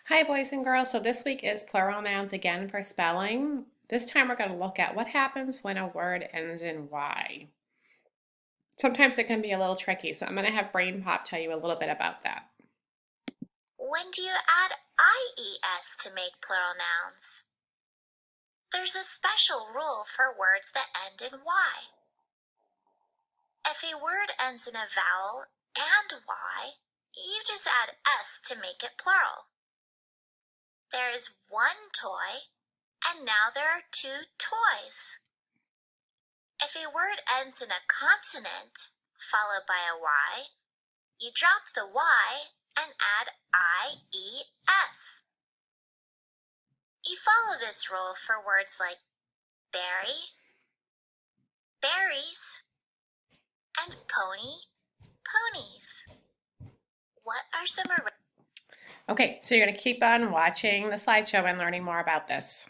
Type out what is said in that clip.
Hi, boys and girls. So this week is plural nouns again for spelling. This time we're going to look at what happens when a word ends in Y. Sometimes it can be a little tricky, so I'm going to have Brain Pop tell you a little bit about that. When do you add IES to make plural nouns? There's a special rule for words that end in Y. If a word ends in a vowel and Y, you just add S to make it plural. There is one toy, and now there are two toys. If a word ends in a consonant, followed by a Y, you drop the Y and add IES. You follow this rule for words like berry, berries, and pony, ponies. What are some Okay, so you're going to keep on watching the slideshow and learning more about this.